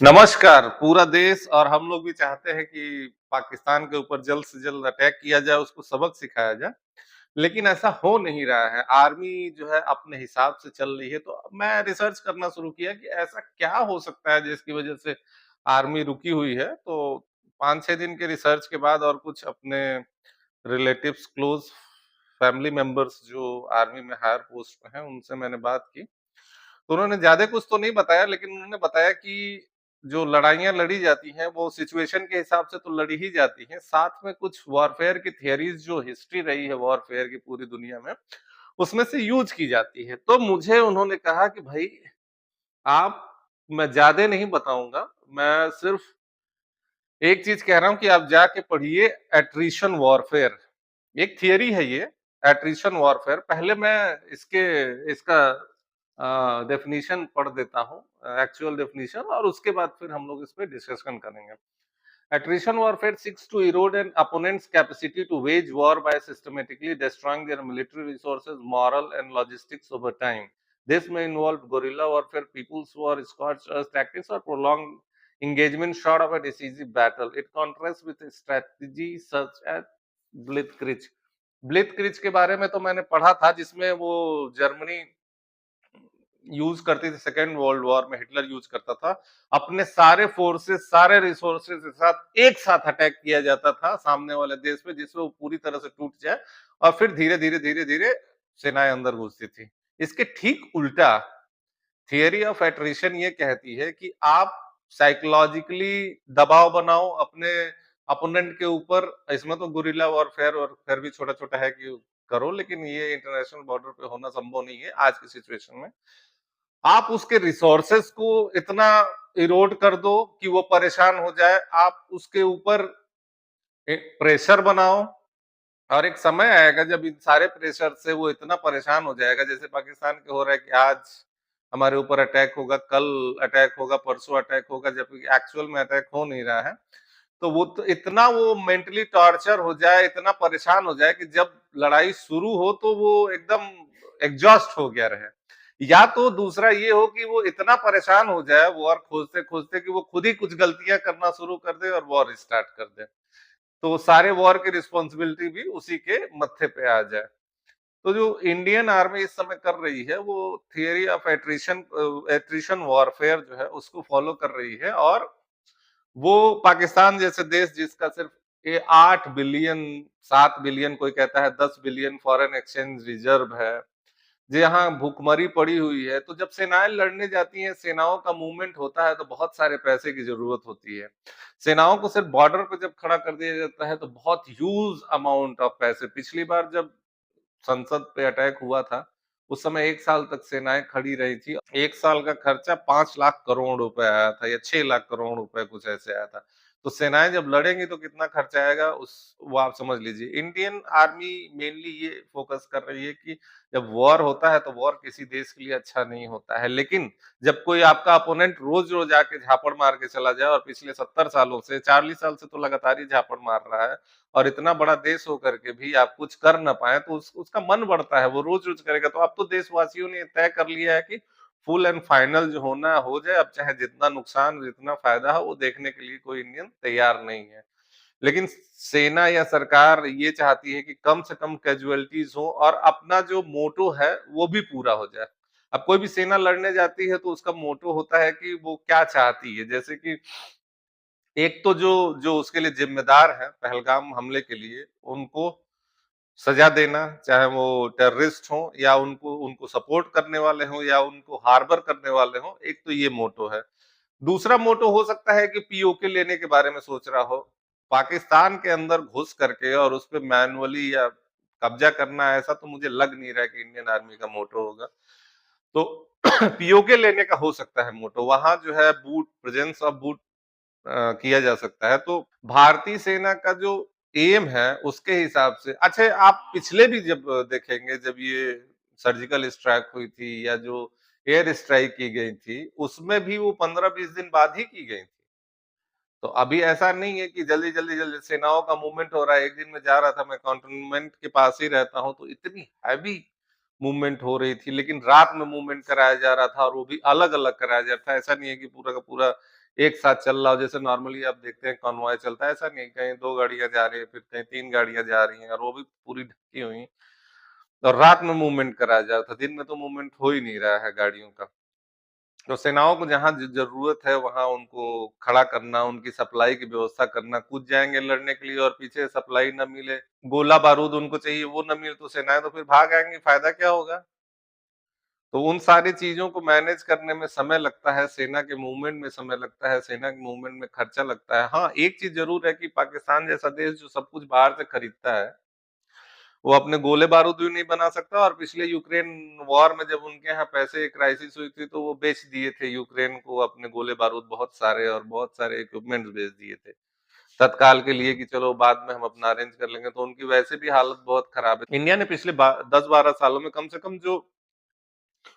नमस्कार, पूरा देश और हम लोग भी चाहते हैं कि पाकिस्तान के ऊपर जल्द से जल्द अटैक किया जाए, उसको सबक सिखाया जाए, लेकिन ऐसा हो नहीं रहा है। आर्मी जो है अपने हिसाब से चल रही है, तो मैं रिसर्च करना शुरू किया कि ऐसा क्या हो सकता है जिसकी वजह से आर्मी रुकी हुई है। तो 5-6 दिन के रिसर्च के बाद और कुछ अपने रिलेटिव्स, क्लोज़ फैमिली मेंबर्स जो आर्मी में हायर पोस्ट पे हैं, उनसे मैंने बात की। तो उन्होंने ज़्यादा कुछ तो नहीं बताया, लेकिन उन्होंने बताया कि जो लड़ाइयाँ लड़ी जाती हैं, वो सिचुएशन के हिसाब से तो लड़ी ही जाती हैं। साथ में कुछ वॉरफेयर की थियरीज़ जो हिस्ट्री रही है वॉरफेयर की पूरी दुनिया में, उसमें से यूज़ की जाती है। तो मुझे उन्होंने कहा कि भई आप मैं ज़्यादा नहीं बताऊँगा, मैं सिर्फ़ एक चीज़ कह रहा हूँ कि आप जाके पढ़िए एट्रिशन वॉरफेयर। एक थियरी है ये, एट्रिशन वॉरफेयर। पहले मैं इसके इसका डेफिनिशन पढ़ देता हूँ, एक्चुअल डेफिनिशन, और उसके बाद फिर हम लोग इस पे डिस्कशन करेंगे। Attrition warfare seeks to erode an opponent's capacity to wage war by systematically destroying their military resources, moral, and logistics over time. This may involve guerrilla warfare, people's war, scorched earth tactics, or prolonged engagement short of a decisive battle. It contrasts with a strategy such as Blitzkrieg. ब्लिtzkrieg के बारे में तो मैंने पढ़ा था, जिसमें वो Germany use करती थी। सेकेंड वर्ल्ड वॉर में हिटलर यूज करता था। अपने सारे फोर्सेस, सारे रिसोर्सेज के साथ एक साथ अटैक किया जाता था सामने वाले देश पे, जिसमें वो पूरी तरह से टूट जाए, और फिर धीरे धीरे धीरे धीरे सेनाएं अंदर घुसती थी। इसके ठीक उल्टा थियरी ऑफ एट्रिशन ये कहती है कि आप साइकोलॉजिकली दबाव बनाओ अपने अपोनेंट के ऊपर। इसमें तो गुरिल्ला वॉरफेयर और फिर भी छोटा छोटा है कि करो, लेकिन ये इंटरनेशनल बॉर्डर पे होना संभव नहीं है आज की सिचुएशन में। आप उसके रिसोर्सेस को इतना इरोड कर दो कि वो परेशान हो जाए। आप उसके ऊपर प्रेशर बनाओ, और एक समय आएगा जब इन सारे प्रेशर से वो इतना परेशान हो जाएगा, जैसे पाकिस्तान के हो रहा है कि आज हमारे ऊपर अटैक होगा, कल अटैक होगा, परसों अटैक होगा, जबकि एक्चुअल में अटैक हो नहीं रहा है। तो वो तो इतना वो मेंटली टॉर्चर हो जाए, इतना परेशान हो जाए कि जब लड़ाई शुरू हो तो वो एकदम एग्जॉस्ट हो गया रहे। या तो दूसरा ये हो कि वो इतना परेशान हो जाए वॉर खोजते खोजते कि वो खुद ही कुछ गलतियां करना शुरू कर दे और वॉर स्टार्ट कर दे। तो सारे वॉर की रिस्पॉन्सिबिलिटी भी उसी के मत्थे पे आ जाए। तो जो इंडियन आर्मी इस समय कर रही है, वो theory of attrition attrition warfare जो है उसको फॉलो कर रही है। और वो पाकिस्तान जैसे देश जिसका सिर्फ ये 8 बिलियन, 7 बिलियन, कोई कहता है 10 बिलियन फॉरेन एक्सचेंज रिजर्व है, जहाँ भूखमरी पड़ी हुई है, तो जब सेनाएं लड़ने जाती हैं, सेनाओं का मूवमेंट होता है, तो बहुत सारे पैसे की जरूरत होती है। सेनाओं को सिर्फ बॉर्डर पे जब खड़ा कर दिया जाता है, तो बहुत ह्यूज अमाउंट ऑफ पैसे। पिछली बार जब संसद पे अटैक हुआ था, उस समय 1 साल तक सेनाएँ खड़ी रही थी। 1 साल का खर्चा 5 लाख करोड़ रुपए आया था, या 6 लाख करोड़ रुपए कुछ ऐसे आया था। तो सेनाएँ जब लड़ेंगी तो कितना खर्चा आएगा, उस वो आप समझ लीजिए। इंडियन आर्मी मेनली ये फोकस कर रही है कि जब वॉर होता है तो वॉर किसी देश के लिए अच्छा नहीं होता है। लेकिन जब कोई आपका अपोनेंट रोज़-रोज़ आके झापड़ मार के चला जाए, और पिछले 70 सालों से, 40 साल से तो लगातार ही झापड़ मार रहा है, और इतना बड़ा देश होकर के भी आप कुछ कर ना पाए, तो उसका मन बढ़ता है, वो रोज-रोज करेगा। तो अब तो देशवासियों ने तय कर लिया है कि फुल एंड फाइनल जो होना हो जाए, अब चाहे जितना नुकसान, जितना फायदा हो, वो देखने के लिए कोई इंडियन तैयार नहीं है। लेकिन सेना या सरकार ये चाहती है कि कम से कम कैजुअलिटीज़ हो, और अपना जो मोटो है, वो भी पूरा हो जाए। अब कोई भी सेना लड़ने जाती है तो उसका मोटो होता है कि वो क्या चाहती है। जैसे कि एक तो जो जो उसके लिए जिम्मेदार है पहलगाम हमले के लिए, उनको सजा देना, चाहे वो टेररिस्ट हों, या उनको उनको सपोर्ट करने वाले हों, या उनको हार्बर करने वाले हों, एक तो ये मोटो है। दूसरा मोटो हो सकता है कि पीओके लेने के बारे में सोच रहा हो। पाकिस्तान के अंदर घुस करके और उस पे मैन्युअली या कब्जा करना, ऐसा तो मुझे लग नहीं रहा है कि इंडियन आर्मी का मोटो होगा। तो पीओके लेने का हो सकता है मोटो, वहां जो है बूट प्रेजेंस ऑफ बूट किया जा सकता है। तो भारतीय सेना का जो एम है उसके हिसाब से, अच्छा आप पिछले भी जब देखेंगे, जब ये सर्जिकल स्ट्राइक हुई थी या जो एयर स्ट्राइक की गई थी, उसमें भी वो 15-20 दिन बाद ही की गई थी। तो अभी ऐसा नहीं है कि जल्दी सेनाओं का मूवमेंट हो रहा है। एक दिन में जा रहा था, मैं कंटोनमेंट के पास ही रहता हूँ, तो इतनी हैवी मूवमेंट हो रही थी, लेकिन रात में मूवमेंट कराया जा रहा था और वो भी अलग-अलग कराया जा रहा था। ऐसा नहीं है कि पूरा का पूरा एक साथ चल रहा हो, जैसे नॉर्मली आप देखते हैं कॉन्वॉय चलता है, ऐसा नहीं, कहीं 2 गाड़ियाँ जा रही हैं, फिर कहीं 3 गाड़ियाँ जा रही हैं और वो भी पूरी ढकी हुई। और रात में मूवमेंट कराया जा रहा था, दिन में तो मूवमेंट हो ही नहीं रहा है गाड़ियों का। तो सेनाओं को जहाँ ज़रूरत है वहाँ उनको खड़ा करना, उनकी सप्लाई की व्यवस्था करना, कूद जाएँगे लड़ने के लिए और पीछे सप्लाई ना मिले, गोला-बारूद उनको चाहिए वो ना मिले तो सेनाएँ तो फिर भाग आएँगी, फ़ायदा क्या होगा? तो उन सारी चीज़ों को मैनेज करने में समय लगता है, सेना के मूवमेंट में समय लगता है, सेना के मूवमेंट में खर्चा लगता है। हाँ, एक चीज़ ज़रूर है कि पाकिस्तान जैसा देश जो सब कुछ बाहर से खरीदता है, वो अपने गोले-बारूद भी नहीं बना सकता और पिछले यूक्रेन वॉर में जब उनके यहाँ पैसे क्राइसिस हुई थी, तो वो बेच दिए थे यूक्रेन को अपने गोले-बारूद बहुत सारे और बहुत सारे इक्विपमेंट्स बेच दिए थे। तत्काल के लिए कि चलो बाद में हम अपना अरेंज कर लेंगे, तो उनकी वैसे भी हालत बहुत खराब है। इंडिया ने पिछले बा 10-12 सालों में कम से कम जो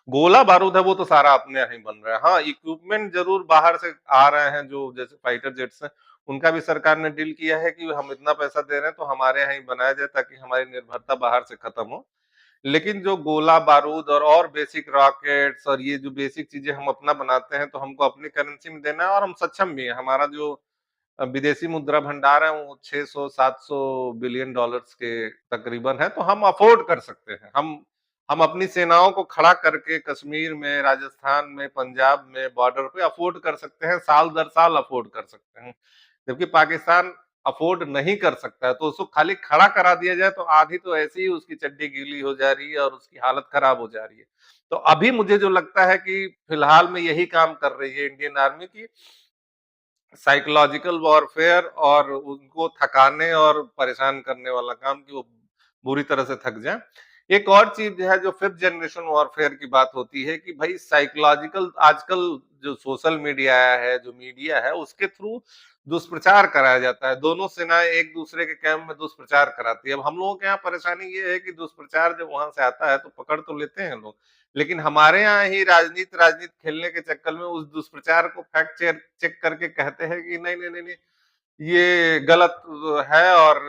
गोला-बारूद है वो तो सारा अपने यहाँ ही बन रहा है। हाँ, इक्विपमेंट ज़रूर बाहर से आ रहे हैं जो जैसे फाइटर जेट्स हैं, उनका भी सरकार ने डील किया है कि हम इतना पैसा दे रहे हैं तो हमारे यहाँ ही बनाया जाए ताकि हमारी निर्भरता बाहर से खत्म हो। लेकिन जो गोला-बारूद और बेसिक रॉकेट्स और ये जो बेसिक चीज़ें हम अपना बनाते हैं तो हमको अपनी करेंसी में देना है और हम सक्षम भी हैं। हमारा जो विदेशी मुद्रा भंडार है वो 600-700 बिलियन डॉलर्स के तकरीबन है, तो हम अफ़ोर्ड कर सकते हैं। हम अपनी सेनाओं को खड़ा करके कश्मीर में, राजस्थान में, पंजाब में बॉर्डर पे अफ़ोर्ड कर सकते हैं, साल दर साल अफ़ोर्ड कर सकते हैं। जबकि पाकिस्तान अफ़ोर्ड नहीं कर सकता है, तो उसको खाली खड़ा करा दिया जाए तो आधी तो ऐसे ही उसकी चड्डी गीली हो जा रही है और उसकी हालत खराब हो जा रही है। तो अभी मुझे जो लगता है कि फिलहाल में यही काम कर रही है इंडियन आर्मी की साइकोलॉजिकल वॉरफेयर और उनको थकाने और परेशान करने वाला काम कि वो बुरी तरह से थक जाएँ। एक और चीज़ है जो 5th जनरेशन वॉरफेयर की बात होती है कि भई साइकोलॉजिकल आजकल जो सोशल मीडिया है, जो मीडिया है, उसके थ्रू दुष्प्रचार कराया जाता है। दोनों सेनाएँ एक-दूसरे के कैम्प में दुष्प्रचार कराती है। अब हम लोगों के यहाँ परेशानी ये है कि दुष्प्रचार जब वहाँ से आता है तो पकड़ तो लेते हैं लोग, लेकिन हमारे यहाँ ही राजनीति खेलने के चक्कर में उस दुष्प्रचार को फैक्ट चेक चेक करके कहते हैं कि नहीं, नहीं, नहीं, नहीं, ये गलत है और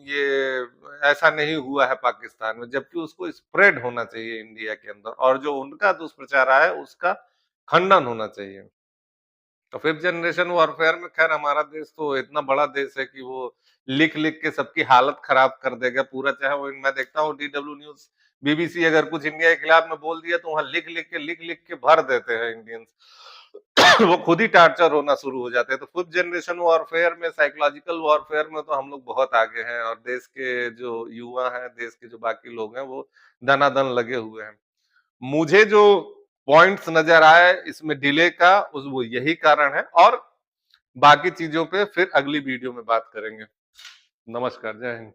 ये ऐसा नहीं हुआ है पाकिस्तान में, जबकि उसको स्प्रेड होना चाहिए इंडिया के अंदर और जो उनका दुष्प्रचार आया है उसका खंडन होना चाहिए। तो 5th जनरेशन वॉरफेयर में खैर हमारा देश तो इतना बड़ा देश है कि वो लिख-लिख के सबकी हालत खराब कर देगा पूरा, चाहे वो मैं देखता हूँ डीडब्ल्यू न्यूज़, बीबीसी अगर कुछ इंडिया के खिलाफ में बोल दिया तो वहाँ लिख-लिख के भर देते हैं इंडियंस। वो खुद ही टार्चर होना शुरू हो जाते हैं। तो 5th जनरेशन वॉरफेयर में साइकोलॉजिकल वॉरफेयर में तो हम लोग बहुत आगे हैं और देश के जो युवा हैं, देश के जो बाकी लोग हैं वो दनादन लगे हुए हैं। मुझे जो पॉइंट्स नज़र आए इसमें डिले का उस वो यही कारण है और बाकी चीज़ों पे फिर अगली वीडियो में बात करेंगे। नमस्कार, जय हिंद।